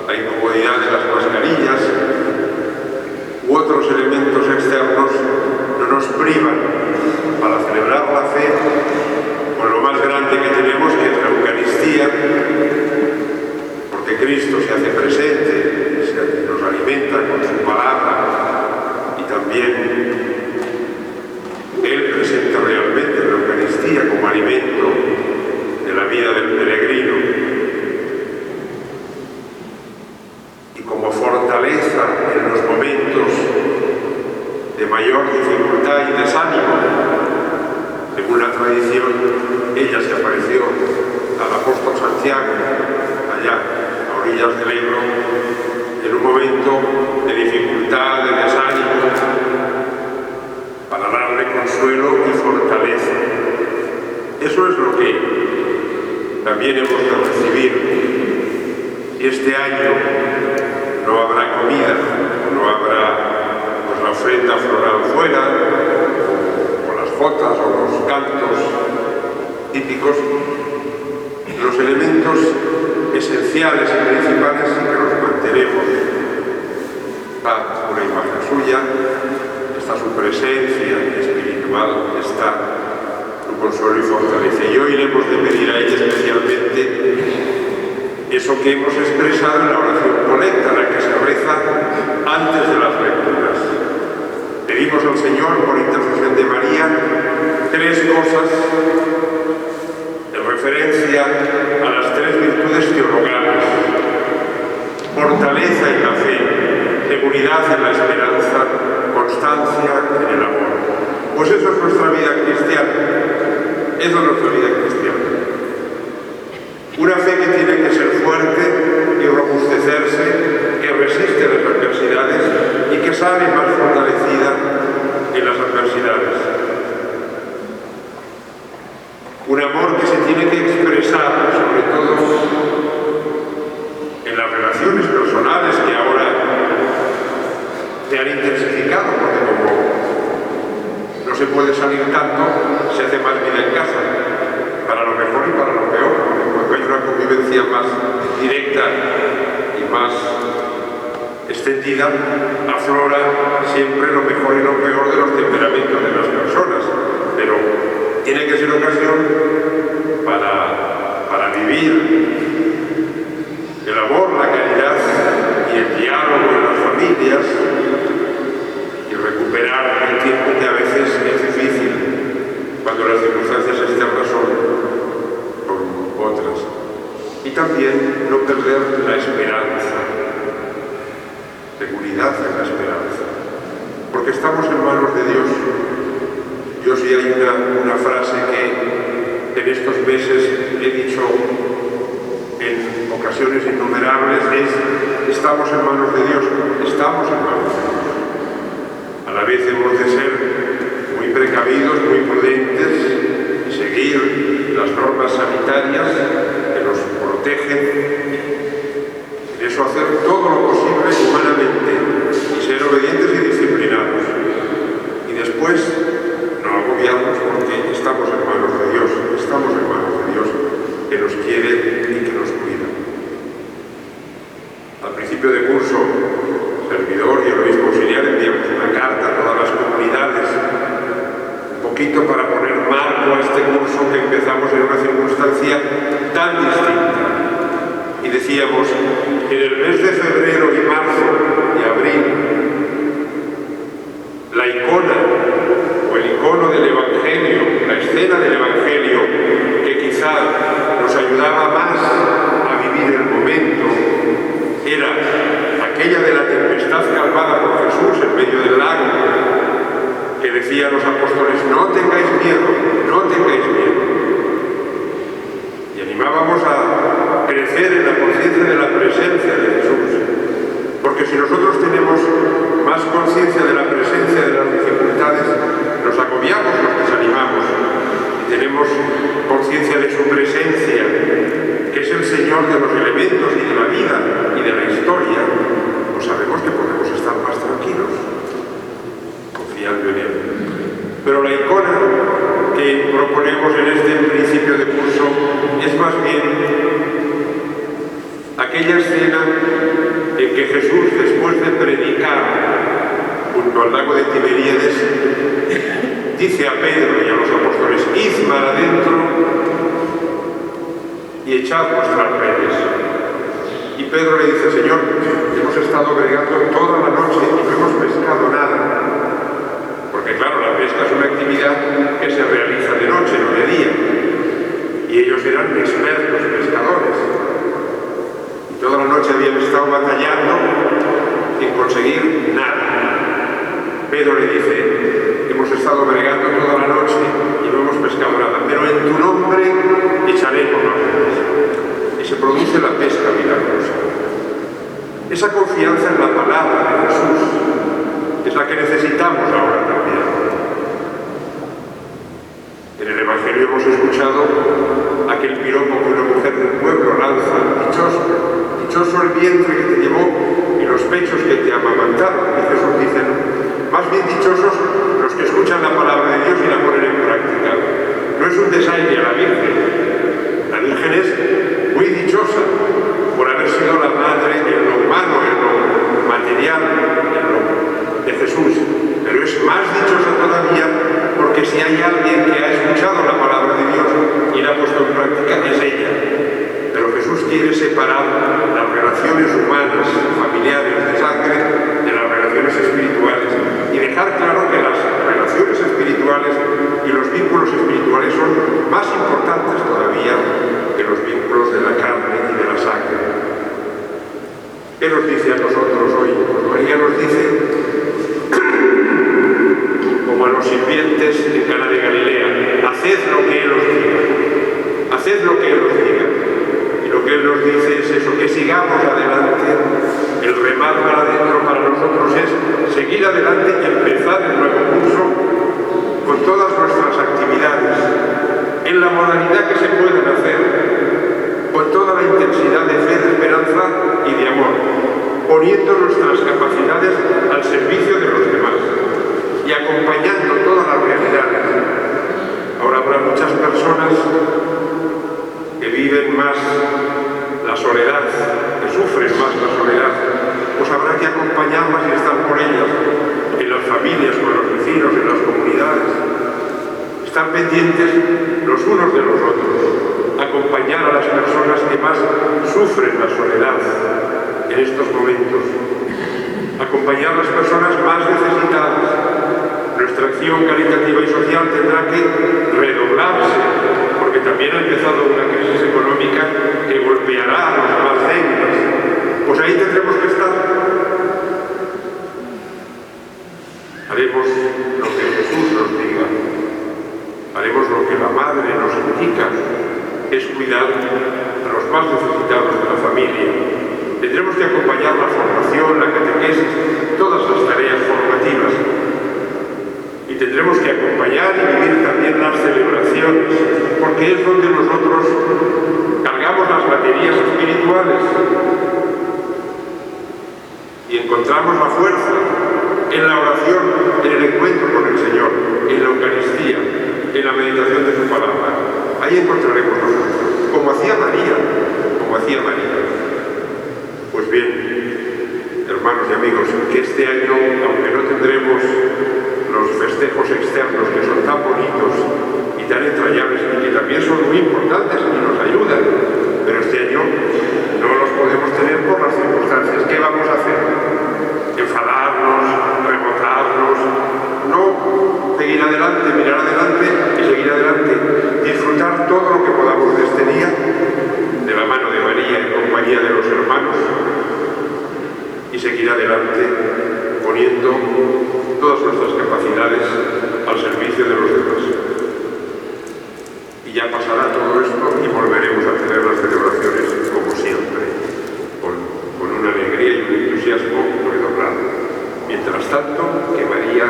la incomodidad de las mascarillas, Santiago, allá, a orillas del Ebro, en un momento de dificultad, de desánimo, para darle consuelo y fortaleza. Eso es lo que también hemos de recibir. Si este año no habrá comida, no habrá la ofrenda floral fuera, o las jotas o los cantos típicos, los elementos esenciales y principales sí que los mantenemos. Está una imagen suya, está su presencia espiritual, está su consuelo y fortaleza. Y hoy le hemos de pedir a ella especialmente eso que hemos expresado en la oración colecta, la que se reza antes de las lecturas. Pedimos al Señor, por intercesión de María, tres cosas en referencia a las tres virtudes teologales: fortaleza en la fe, seguridad en la esperanza, constancia en el amor. Pues eso es nuestra vida cristiana. Eso es nuestra vida cristiana. Una fe que tiene que ser fuerte y robustecerse, que resiste las adversidades y que sale más fortalecida en las adversidades. Un amor que se tiene que expresar, sobre todo en las relaciones personales que ahora se han intensificado, porque como no se puede salir tanto, se hace más vida en casa, para lo mejor y para lo peor, porque cuando hay una convivencia más directa y más extendida, aflora siempre lo mejor y lo peor de los temperamentos de las personas, pero tiene que ser ocasión para vivir el amor, la caridad y el diálogo en las familias y recuperar el tiempo que a veces es difícil cuando las circunstancias externas son otras. Y también no perder la esperanza, seguridad en la esperanza, porque estamos en manos de Dios. Yo sí hay una frase que en estos meses he dicho en ocasiones innumerables, es: estamos en manos de Dios, estamos en manos de Dios. A la vez hemos de ser muy precavidos, muy prudentes y seguir las normas sanitarias que nos protegen. En eso hacer todo lo posible humanamente y ser obedientes y disciplinados. Y después no agobiarnos porque estamos en manos de Dios, estamos en manos de Dios que nos quiere y que nos cuida. Al principio de curso, el servidor y el obispo auxiliar enviamos una carta a todas las comunidades, un poquito para poner marco a este curso que empezamos en una circunstancia tan distinta. Y decíamos, en el mes de febrero y marzo y abril, la icona o el icono del Evangelio, la escena del Evangelio que quizá nos ayudaba más a vivir el momento, era aquella de la tempestad calmada por Jesús en medio del lago, que decía a los apóstoles: no tengáis miedo, no tengáis miedo. Y animábamos a crecer en la conciencia de la presencia de Jesús, porque si nosotros tenemos más conciencia de la presencia de las dificultades, nos agobiamos, nos desanimamos, y tenemos conciencia de su presencia, que es el Señor de los elementos y de la vida y de la historia, pues sabemos que podemos estar más tranquilos, confiando en Él. Pero la icona que proponemos en este principio de curso es más bien aquella escena en que Jesús, después de predicar junto al lago de Tiberíades, dice a Pedro y a los apóstoles: id mar adentro y echad vuestras redes. Y Pedro le dice: Señor, hemos estado bregando toda la noche y no hemos pescado nada. Porque claro, la pesca es una actividad que se realiza de noche, no de día. Y ellos eran expertos pescadores. Y toda la noche habían estado batallando sin conseguir nada. Pedro le dice: hemos estado bregando toda la noche y no hemos pescado nada, pero en tu nombre echaremos las redes. se produce la pesca milagrosa. Esa confianza en la palabra de Jesús es la que necesitamos ahora también. En el Evangelio hemos escuchado aquel piropo que una mujer del pueblo lanza: dichoso el vientre que te llevó y los pechos que te amamantaron. Y Jesús dice: más bien dichosos los que escuchan la palabra de Dios y la ponen en práctica. No es un desaire a la Virgen. La Virgen es muy dichosa por haber sido la madre en lo humano, en lo material, en lo de Jesús. Pero es más dichosa todavía porque si hay alguien que ha escuchado la palabra de Dios y la ha puesto en práctica, es ella. Pero Jesús quiere separar las relaciones humanas, familiares, de sangre, de las relaciones espirituales y dejar claro que las relaciones espirituales y los vínculos espirituales son más importantes todavía que los vínculos de la carne y de la sangre. ¿Qué nos dice a nosotros hoy? María nos dice, como a los sirvientes en Cana de Galilea: haced lo que Él os diga, haced lo que Él os diga. Y lo que Él nos dice es eso, que sigamos adelante. El remar para adentro para nosotros es seguir adelante y empezar el nuevo curso con todas nuestras actividades, en la modalidad que se puedan hacer, con toda la intensidad de fe, de esperanza y de amor, poniendo nuestras capacidades al servicio de los demás y acompañando todas las realidades. Ahora habrá muchas personas que viven más la soledad, que sufren más la soledad, pues habrá que acompañarlas y estar por ellas, en las familias, con los vecinos, en las comunidades. Estar pendientes los unos de los otros, acompañar a las personas que más sufren la soledad en estos momentos, acompañar a las personas más necesitadas. Nuestra acción caritativa y social tendrá que redoblarse, porque también ha empezado una crisis económica que golpeará a los más débiles. Pues ahí tendremos que estar. Haremos lo que Jesús nos diga, haremos lo que la Madre nos indica, es cuidar a los más necesitados de la familia. Tendremos que acompañar la formación, la catequesis, todas las tareas formativas. Y tendremos que acompañar y vivir también las celebraciones, porque es donde nosotros cargamos las baterías espirituales y encontramos la fuerza en la oración, en el encuentro con el Señor, en la Eucaristía, en la meditación de su palabra. Ahí encontraremos la fuerza, como hacía María, como hacía María. Pues bien, hermanos y amigos, que este año, aunque no tendremos los festejos externos que son tan bonitos y tan entrañables y que también son muy importantes y nos ayudan, pero este año no los podemos tener por las circunstancias. ¿Qué vamos a hacer? Enfadarnos, rebotarnos, no, seguir adelante, mirar adelante y seguir adelante, disfrutar todo lo que podamos de este día, de la mano de María en compañía de los hermanos, y seguir adelante poniendo todas nuestras capacidades al servicio de los demás. Y ya pasará todo esto y volveremos a tener las celebraciones como siempre, con una alegría y un entusiasmo redoblado. Mientras tanto, que María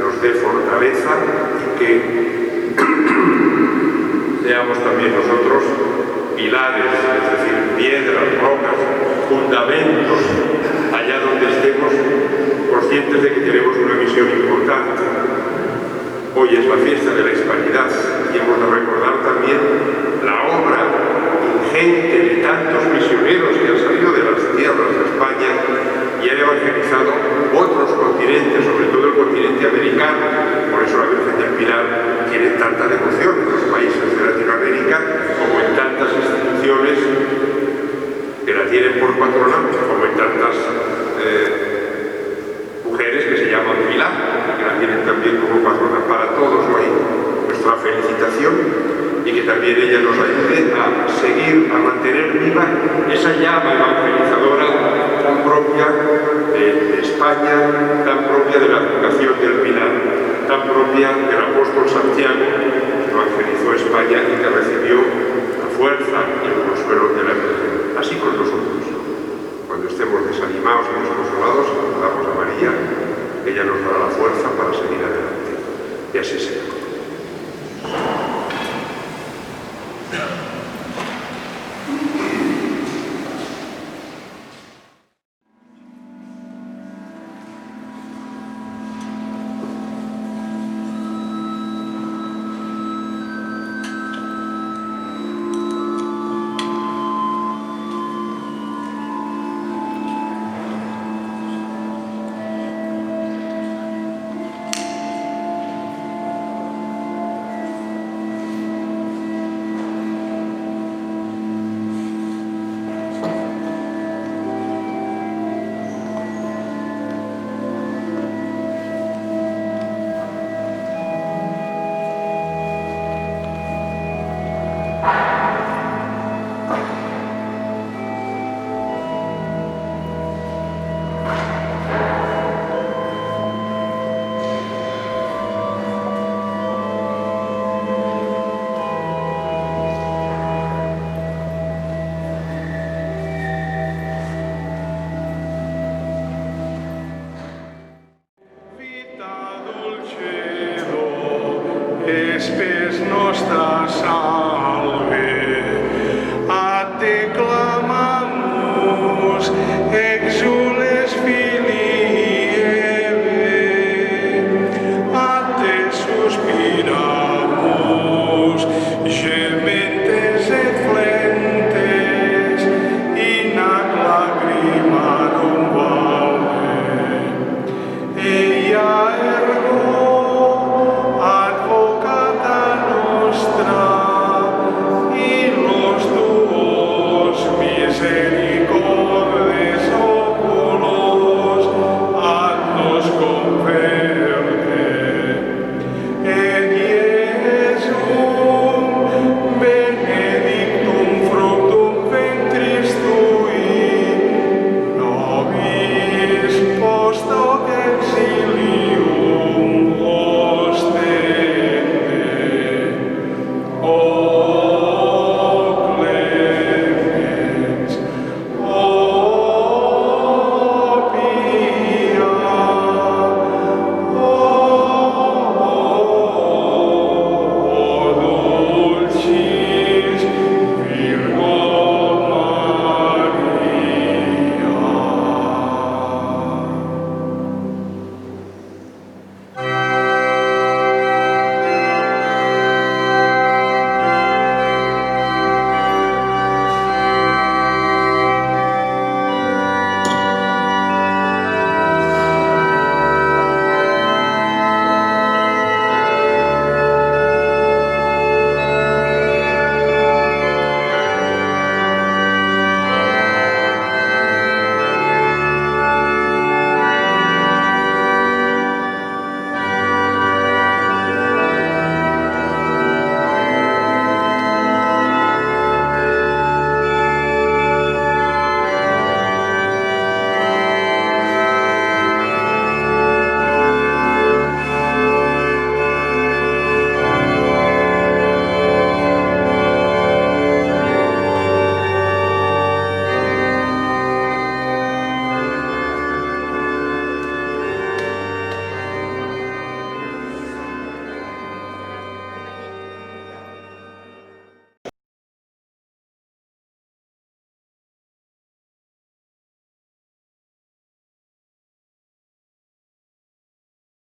nos dé fortaleza y que seamos también nosotros pilares, es decir, piedras, rocas, fundamentos, allá donde estemos, conscientes de que tenemos una misión importante. Hoy es la fiesta de la Hispanidad y hemos de recordar también la obra ingente de tantos misioneros que han salido de las tierras de España y han evangelizado otros continentes, sobre todo el continente americano. Por eso la Virgen del Pilar tiene tanta devoción en los países de Latinoamérica, como en tantas instituciones que la tienen por patrona, como en tantas mujeres que se llaman Pilar, que la tienen también como patrona. Para todos hoy nuestra felicitación y que también ella nos ayude a seguir, a mantener viva esa llama evangelizadora tan propia de España, tan propia de la advocación del Pilar, tan propia del apóstol Santiago, que evangelizó España y que